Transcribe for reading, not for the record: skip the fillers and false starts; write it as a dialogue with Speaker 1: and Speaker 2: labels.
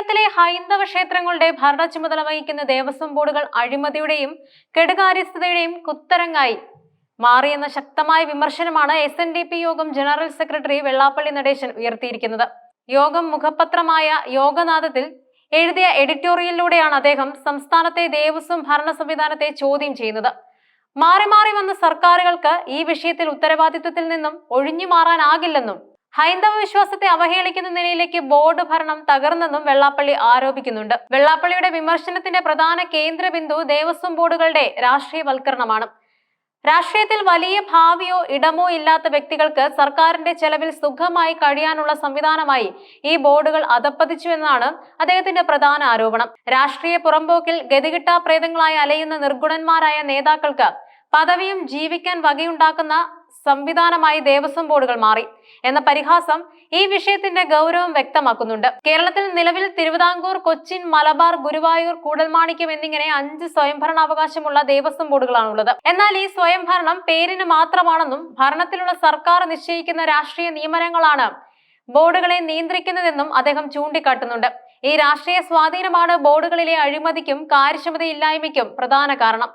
Speaker 1: കേരളത്തിലെ ഹൈന്ദവ ക്ഷേത്രങ്ങളുടെ ഭരണ ചുമതല വഹിക്കുന്ന ദേവസ്വം ബോർഡുകൾ അഴിമതിയുടെയും കെടുകാര്യസ്ഥതയുടെയും കുത്തരങ്ങായി മാറിയെന്ന ശക്തമായ വിമർശനമാണ് SNDP യോഗം ജനറൽ സെക്രട്ടറി വെള്ളാപ്പള്ളി നടേശൻ ഉയർത്തിയിരിക്കുന്നത്. യോഗം മുഖപത്രമായ യോഗനാഥത്തിൽ എഴുതിയ എഡിറ്റോറിയലിലൂടെയാണ് അദ്ദേഹം സംസ്ഥാനത്തെ ദേവസ്വം ഭരണ സംവിധാനത്തെ ചോദ്യം ചെയ്യുന്നത്. മാറി മാറി വന്ന സർക്കാരുകൾക്ക് ഈ വിഷയത്തിൽ ഉത്തരവാദിത്വത്തിൽ നിന്നും ഒഴിഞ്ഞു മാറാനാകില്ലെന്നും ഹൈന്ദവ വിശ്വാസത്തെ അവഹേളിക്കുന്ന നിലയിലേക്ക് ബോർഡ് ഭരണം തകർന്നെന്നും വെള്ളാപ്പള്ളി ആരോപിക്കുന്നുണ്ട്. വെള്ളാപ്പള്ളിയുടെ വിമർശനത്തിന്റെ പ്രധാന കേന്ദ്ര ബിന്ദു ദേവസ്വം ബോർഡുകളുടെ രാഷ്ട്രീയവൽക്കരണമാണ്. രാഷ്ട്രീയത്തിൽ വലിയ ഭാവിയോ ഇടമോ ഇല്ലാത്ത വ്യക്തികൾക്ക് സർക്കാരിന്റെ ചെലവിൽ സുഖമായി കഴിയാനുള്ള സംവിധാനമായി ഈ ബോർഡുകൾ അധപ്പതിച്ചുവെന്നാണ് അദ്ദേഹത്തിന്റെ പ്രധാന ആരോപണം. രാഷ്ട്രീയ പുറമ്പോക്കിൽ ഗതികിട്ടാ പ്രേതങ്ങളായി അലയുന്ന നിർഗുണന്മാരായ നേതാക്കൾക്ക് പദവിയും ജീവിക്കാൻ വകയുണ്ടാക്കുന്ന സംവിധാനമായി ദേവസ്വം ബോർഡുകൾ മാറി എന്ന പരിഹാസം ഈ വിഷയത്തിന്റെ ഗൗരവം വ്യക്തമാക്കുന്നുണ്ട്. കേരളത്തിൽ നിലവിൽ തിരുവിതാംകൂർ, കൊച്ചിൻ, മലബാർ, ഗുരുവായൂർ, കൂടൽമാണിക്യം എന്നിങ്ങനെ 5 സ്വയംഭരണാവകാശമുള്ള ദേവസ്വം ബോർഡുകളാണുള്ളത്. എന്നാൽ ഈ സ്വയംഭരണം പേരിന് മാത്രമാണെന്നും ഭരണത്തിലുള്ള സർക്കാർ നിശ്ചയിക്കുന്ന രാഷ്ട്രീയ നിയമനങ്ങളാണ് ബോർഡുകളെ നിയന്ത്രിക്കുന്നതെന്നും അദ്ദേഹം ചൂണ്ടിക്കാട്ടുന്നുണ്ട്. ഈ രാഷ്ട്രീയ സ്വാധീനമാണ് ബോർഡുകളിലെ അഴിമതിക്കും കാര്യക്ഷമതയില്ലായ്മയ്ക്കും പ്രധാന കാരണം.